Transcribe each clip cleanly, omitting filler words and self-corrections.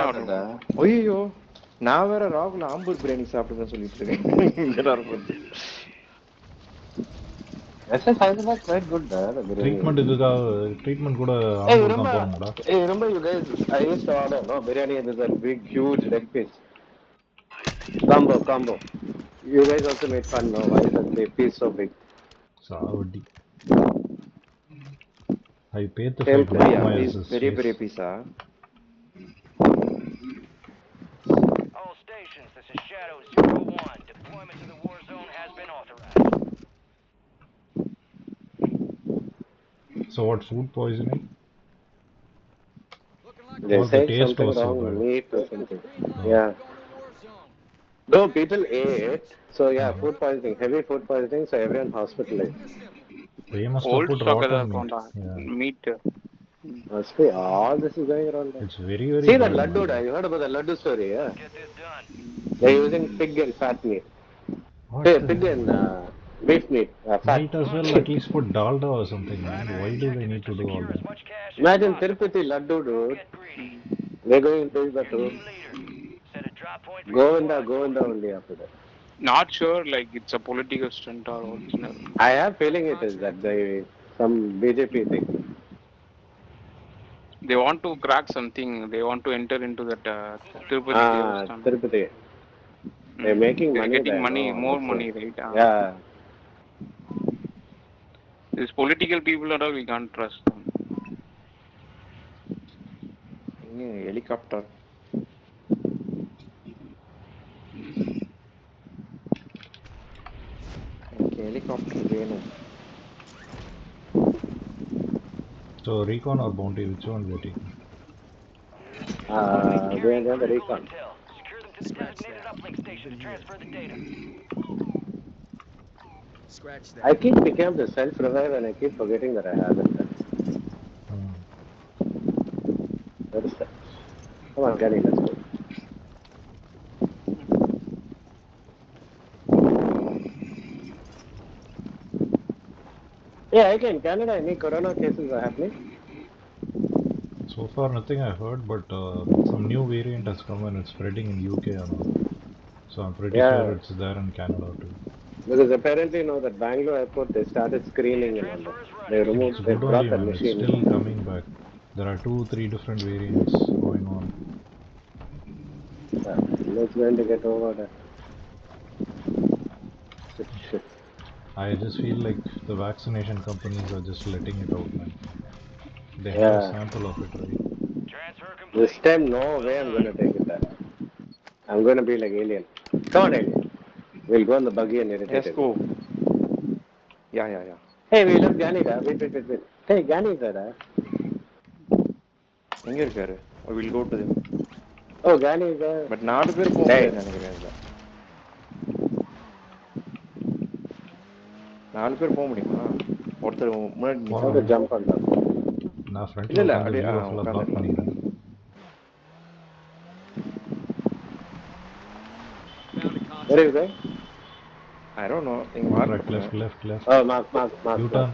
சாப்பிட்டதா? ஐயோ, நான் வேற ராகுல ஆம்பூர் பிரியாணி சாப்பிடுங்கன்னு சொல்லிட்டு இருக்கேன். Hyderabad quite good, the biryani. Treatment இதுக்காக ட்ரீட்மெண்ட் கூட Hey, ஆம்பூர் remember? தான் போகணுமாடா? Hey, remember you guys? I used to order no biryani with a big, huge leg piece. Combo. You guys also made fun, no? Why is that piece so big? சாவடி. I paid the Same fight, place. not my பெரிய face. பெரிய பீஸா? All stations, this is Shadow 01. Deployment to the war zone has been authorized. So what, food poisoning? They Or the say taste something was so wrong with bad? meat or something. Yeah. Though people ate, so yeah, food poisoning, heavy food poisoning, so everyone hospitalized. They must have Old put stock rotten meat. meat. Must be all this is going around there. It's very, very See that bad, laddu, man. you heard about the laddu story, yeah? Get this done. They're using pig and fat meat. What Hey, the pig and beef meat, fat. Might as well at least put dalda or something, man. Why do they need to do all that? Much cash as Imagine possible. Tirupati laddu, dude. Get greedy. They're going to do that Your too. team leader. Set a drop point for your Govinda only after that. Not sure, like it's a political stunt or original. I have feeling it is that some BJP thing. They want to crack something. They want to enter into that Tirupati Devasthan. Tirupati. They're making They're money getting there, money, no? more That's money, it. right? Yeah. These political people are all we can't trust them. Helicopter. எனக்கு helicopter வேணும். So recon or bounty, which one we are taking? They're the recon. Secure them to the designated uplink station to transfer the data. Scratch that. I keep picking up the self-revive and I keep forgetting that I have it. What is that? Come on, Gary, let's go. Yeah, again, Canada, any corona cases are happening? So far nothing I heard, but some new variant has come and it's spreading in UK and all. So I'm pretty sure it's there in Canada too. Because apparently, you know, that Bangalore airport, they started screening and all that. They removed, they Good brought only, that man. machine. It's still coming back. There are 2-3 different variants going on. Let's going to get over that. Shit. I just feel like the vaccination companies are just letting it out, man. They have a sample of it, right? This time, no way I'm going to take it back. I'm going to be like Alien. Come on, Alien. We'll go on the buggy and irritate Let's it. go. Yeah. Hey, we love Ganida. Wait. Hey, Ganida. எங்க இருக்காரு? I will go to them. Oh, Ganida. But 4 பேர் போக முடியாது நினைக்கிறேன் இதுல. 4 பேர் போக முடியுமா? ஒருத்தர் முன்னாடி ஜம்ப் பண்ணலாம். நான் ஃப்ரண்ட்ல இல்ல அப்படியே ப்ளாக் பண்ணிக்கிறேன். Where are you going? I don't know. நீங்க mark left. Oh, mark. U-turn.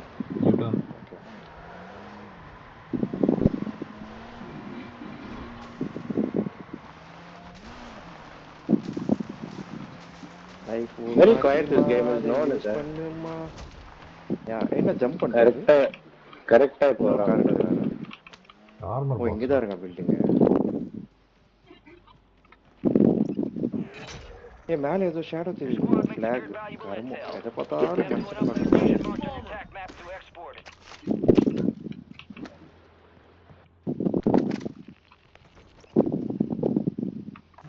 Very quiet this game is known as that. என்ன ஜம்ப் பண்றாரு? கரெக்ட்டா போறாரு. நார்மல். இங்க தான் இருக்க பில்டிங். மேல ஏதோ ஷேடோ தெரியுது. ஃபிளாக் கர்மோ. எதை பார்த்தாலும் மனுஷன் பார்க்கறாங்க.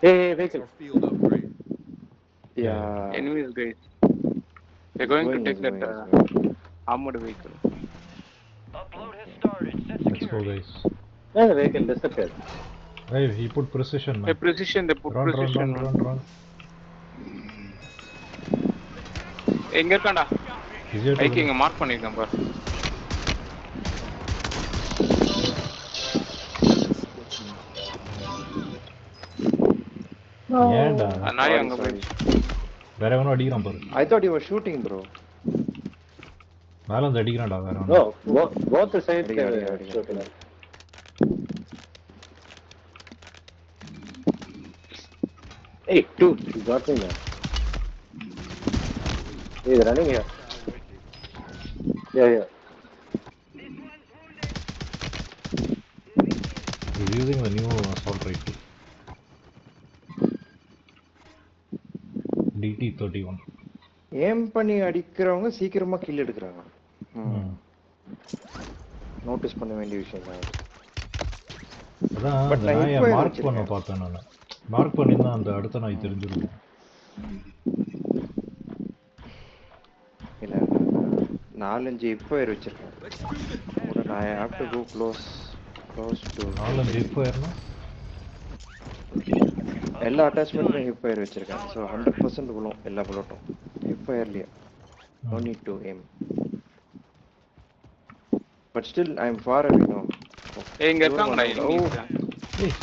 Hey, vehicle. Field upgrade. Yeah. Enemies, guys. They're going to take that armored vehicle. Upload has started. Set Let's go, guys. Yeah, the vehicle disappeared. Hey, he put precision, man. They put precision. Run. எங்க இருக்கான்டா? ஐக்கு இங்க mark பண்ணிருக்கேன் பாரு. ஏன்டா? நாய் அங்க போய். வேற எவனோ அடிக்கிறான் பாரு. I thought you were shooting, bro. மேல வந்து அடிக்கிறான்டா வேற எவனோ. No, both sides shooting. Hey, dude, you got me there. He's running here. Yeah. He's using the new assault rifle. DT-31. ஏம் பண்ணி அடிக்கிறவங்க சீக்கிரமா கில் எடுக்கிறாங்க. நோட்டீஸ் பண்ண வேண்டிய விஷயம் தான். அதான் அந்த நாயை மார்க் பண்ண பார்த்தேன் நான். மார்க் பண்ணியிருந்தா அந்த அடுத்த நாய் தெரிஞ்சிருக்கும். இல்லை 4-5 ஹிப்ஃபயர் வச்சிருக்கேன். I have to go close to 4-5 ஹிப்ஃபயர்னா எல்லா அட்டாச்மெண்ட்லையும் ஹிப்ஃபயர் வச்சிருக்கேன். ஸோ 100% விழும் எல்லா புல்லட்டும் ஹிப்ஃபயர்லேயே. No need to aim. But still I am far away now. இங்க இருக்காங்கடா.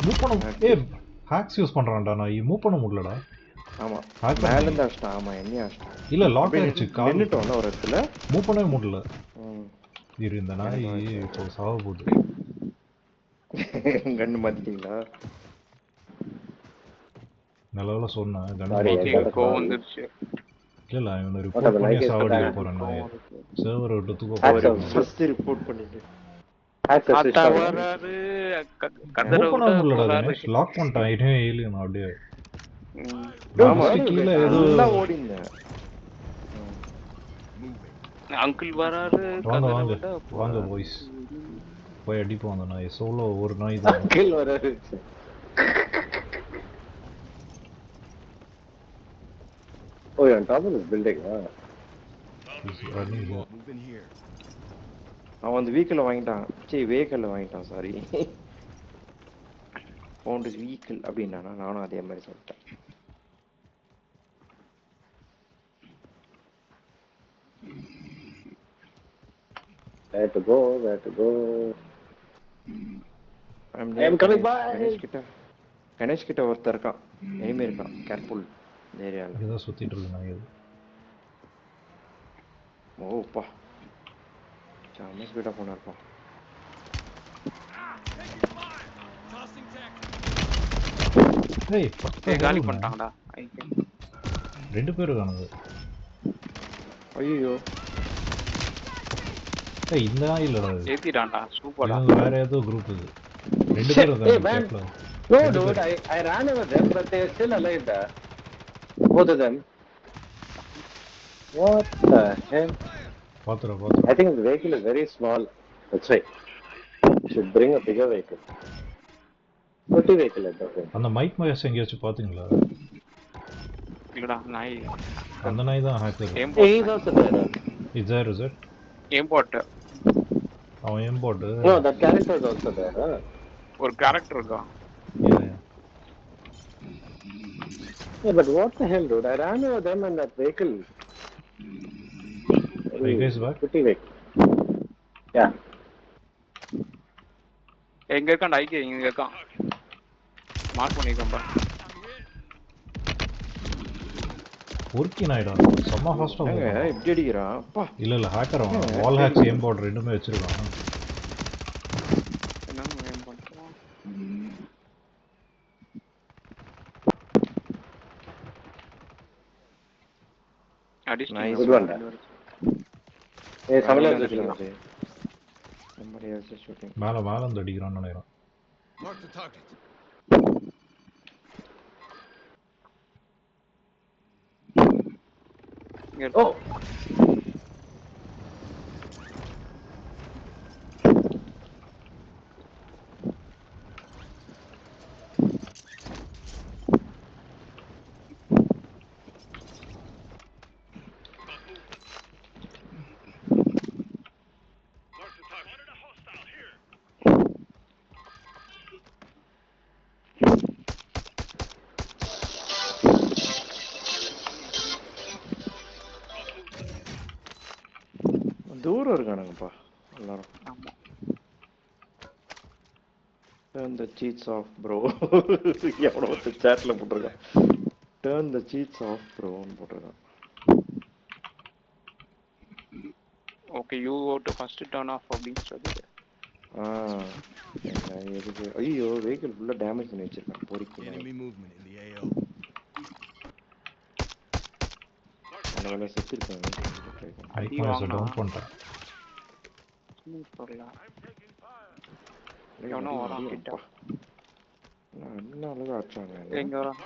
மூவ் பண்ண ஹேக்ஸ் யூஸ் பண்றான்டா. நான் மூவ் பண்ண முடியலடா. ஆமா மேல இருந்து அஷ்டா. ஆமா என்ன அஷ்டா இல்ல லாக் ஆயிடுச்சு. கால் நின்னுட்டோம்ல ஒரு இடத்துல. மூவ் பண்ணவே முடியல. இந்த நாய் இப்போ சாவ போகுது. கண்ணு மாத்திட்டீங்களா? நல்லவேளை சொன்னேன். கண்ணு வந்துருச்சு. இல்ல இவனை ரிப்போர்ட் பண்ணி சாவடிக்க போறேன். நாயை சர்வர் விட்டு தூக்க போறேன். ஃபர்ஸ்ட் ரிப்போர்ட் பண்ணிட்டு லாக் பண்ணிட்டான். ஏலியன் அப்படியே கீழே ஏதோ ஓடிங்க. அங்கிள் வராரு. வாங்க பாய்ஸ் போய் அடிப்போம் அந்த நாய். சோலோ ஒரு நாய் தான். அங்கிள் வராரு. Oh, you're on top of this building, huh? He's running here. அவன் அந்த வெஹிக்கிள் வாங்கிட்டான். வெஹிக்கிள் வாங்கிட்டான். சாரி ஃபவுண்ட் இஸ் வெஹிக்கிள் அப்படின்னா நானும் அதே மாதிரி சொல்லிட்டேன். Where to go? I'm coming by. Ganesh கிட்ட ஒருத்தர் இருக்கான். எனிமே இருக்கான். கேர்ஃபுல் இந்த ஏரியால. ஏதோ சுத்திட்டு இருக்கு நாய். ஓப்பா சாம ஸ்பீடா போனார்ப்பா. காலி பண்ணிட்டாங்கடா. ரெண்டு பேர் இருக்கானுங்க. ஐயோ இந்த நாய் இல்லடா. ஏத்திடான்டா. சூப்பர்டா. வேற ஏதோ குரூப் இது. ரெண்டு பேர் இருக்காங்க. No, dude, I ran over them, but they're still alive there. Both of them. What the hell? பாத்துறா. I think the vehicle is very small. That's right. Should bring a bigger vehicle. What vehicle is that? அந்த mic மயஸ் எங்கேயாச்சும் பாத்தீங்களா? இல்லடா நாய். அந்த நாய் தான் hacker. He's also there. Is it? Aimbot. அவன் aimbot. No, that character is also there. Huh? ஒரு கேரக்டர் இருக்கா? Yeah, but what the hell, dude? I ran over them in that vehicle. You guys back? Pretty vehicle. Yeah. எங்க இருக்கான் ஐகே? இங்க இருக்கான். Mark பண்ணிக்கோம்பா. ஒர்க்கி நாய்டா. செம்ம ஃபாஸ்டா போறான். இப்படி அடிக்கிறான். அப்பா இல்ல ஹேக்கர் அவன். வால் ஹேக்ஸ் aimbot ரெண்டுமே வச்சிருக்கான். என்ன ஏம் பண்றான்? Nice. Good one. Hey, somebody else is shooting. மேல வந்து அடிக்கிறான்னு நினைக்கிறேன். Mark the target. Oh! தூரம் இருக்கானுங்கப்பா எல்லாரும். Turn the cheats off bro. எவ்வளோ சாட்ல போட்டிருக்கான். Turn the cheats off bro போட்டிருக்கான். Okay, you go to first turn off அப்படின்னு சொல்லிட்டு. எதுக்கு? ஐயோ வெஹிக்கிள் ஃபுல்லா டேமேஜ் பண்ணி வச்சிருக்கான். பொறிக்கு. Enemy movement in the AO. நல்ல வேலை செத்துருக்காங்க. மைக் நாய்ஸை டவுன் பண்ணிட்டேன். சூப்பர்ல. எவனோ வரான் கிட்ட. என்ன அழகா அடிச்சாங்க. எங்க வரான்?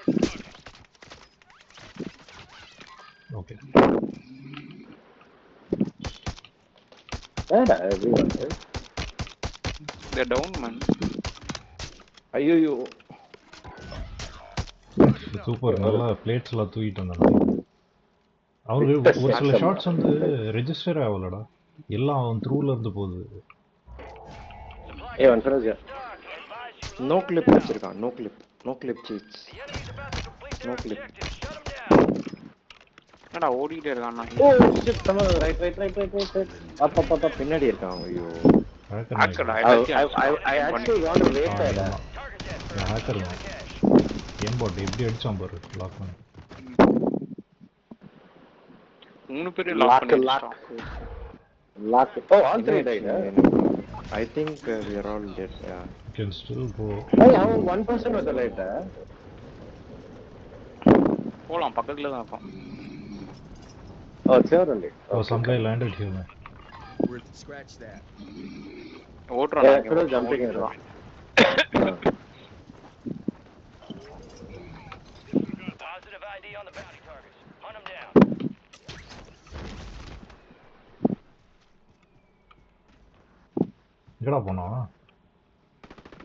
ஓகே. ஏடா everyone They're down man. ஐயோ சூப்பர். நல்லா பிளேட்ஸ்லாம் தூக்கிட்டு வந்தாங்க. அவனுக்கு ஒரு சில ஷாட்ஸ் வந்து ரெஜிஸ்டர் ஆகலடா, எல்லாம் அவன் த்ரூல இருந்து போகுது. ஏய் வன்ஃபரோஸ் நோ கிளிப் வச்சிருக்கான். No clip cheats. No clip. என்னடா ஓடிட்டே இருக்கான் நான். Oh shit come on right up பின்னாடி இருக்கான். ஐயோ hacker I actually want to wait there hacker தான். கேம் போட் எப்படி அடிச்சான் பாரு லாக் பண்ணி. 3 பேர் லாக் பண்ணிட்டான். lock oh all three died I think we are all dead. Yeah. Can still go. hey அவன் 1% was alive போலாம் பக்கத்துல தான் இருப்பான். oh sure only Oh, some guy landed here man. Scratch that. ஓட்றான். yeah sure jumping around Positive ID on the bounty targets. Hunt them down. எங்கடா போனா?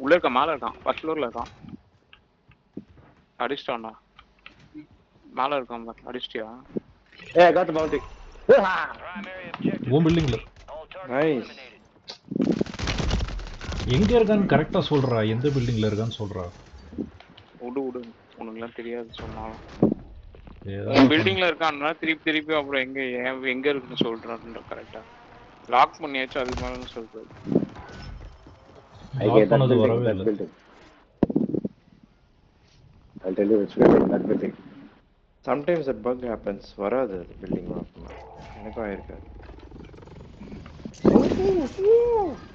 உள்ள இருக்க மேல இருக்கான். ஃபர்ஸ்ட் ஃப்ளோர்ல இருக்கான். அடிச்சிட்டான்டா. மேல இருக்கான் பாரு. அடிச்சிட்டியா? hey I got the bounty Primary objective. ஓ பில்டிங்ல All targets Nice. eliminated. எங்க இருக்கான்னு கரெக்டா சொல்றா. எந்த பில்டிங்ல இருக்கான்னு சொல்றா. உடு உனக்குலாம் தெரியாது சொன்னாலும். ஏதோ பில்டிங்ல இருக்கான்னா திருப்பி அப்புறம் எங்க இருக்குன்னு சொல்றாருன்ற கரெக்டா. லாக் பண்ணியாச்சு அதுக்கு மேல சொல்றது. I Lock get that பண்ணது building, வரவே that இல்ல. building. I'll tell you which building, that building. Sometimes that bug happens. வராது பில்டிங் லாக் பண்ணா. எனக்கும் ஆயிருக்காது.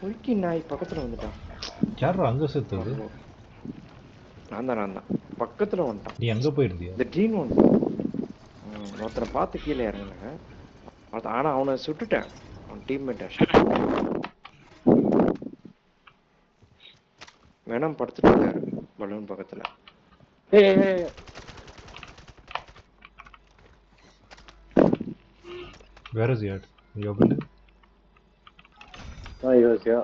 ஒய்க்கி நாய் பக்கத்துல வந்துட்டான். யாரா அங்க செத்தது? நான் தான் பக்கத்துல வந்துட்டான். நீ அங்க போயிருந்தியா? இந்த ட்ரீன் ஒன் ஒருத்தனை பார்த்து கீழே இறங்கினேன். ஆனா அவனை சுட்டுட்டேன். அவன் டீம்மேட் வேணாம் படுத்துட்டு இருக்காரு பலூன் பக்கத்துல. Hey. Where is he at? Your building? Oh, he was here.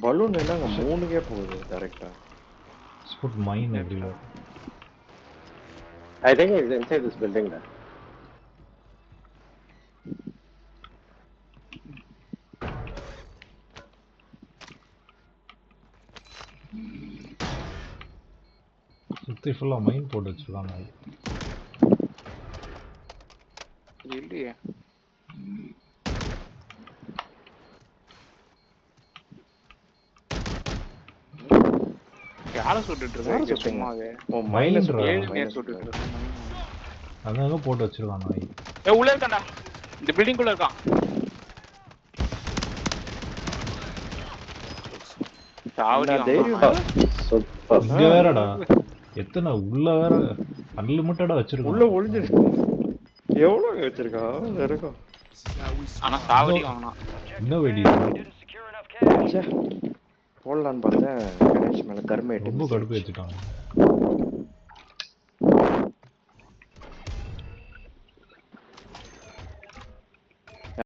Balloon என்னங்க 3க்கே போகுது டைரக்டா. Let's put mine everywhere. I think he's inside this building now. சுத்தி ஃபுல்லா மைன் போட்டு வச்சிருக்காங்க. இல்லையே. யாரை சுட்டுட்டு இருக்க சும்மாவே? ஓ மைனஸ் ஏன் சுட்டுட்டு இருக்க? அங்கங்க போட்டு வச்சிருக்கான் நாய். உள்ள இருக்கான்டா. இந்த பில்டிங் குள்ள இருக்கான். Super. இங்க வேறடா. எத்தனை உள்ள வேற அன்லிமிட்டடா வச்சிருக்கான். உள்ள ஒளிஞ்சிரு. எவ்வளவு வச்சிருக்கான்? இருக்கும். ஆனா சாவடி வாங்குனா. இன்னும் வெடி. Didn't secure enough cash. போடலான்னு பார்த்தேன். கணேஷ் மேல கர்மேட்டு ரொம்ப கடுப்பு வச்சுட்டான்.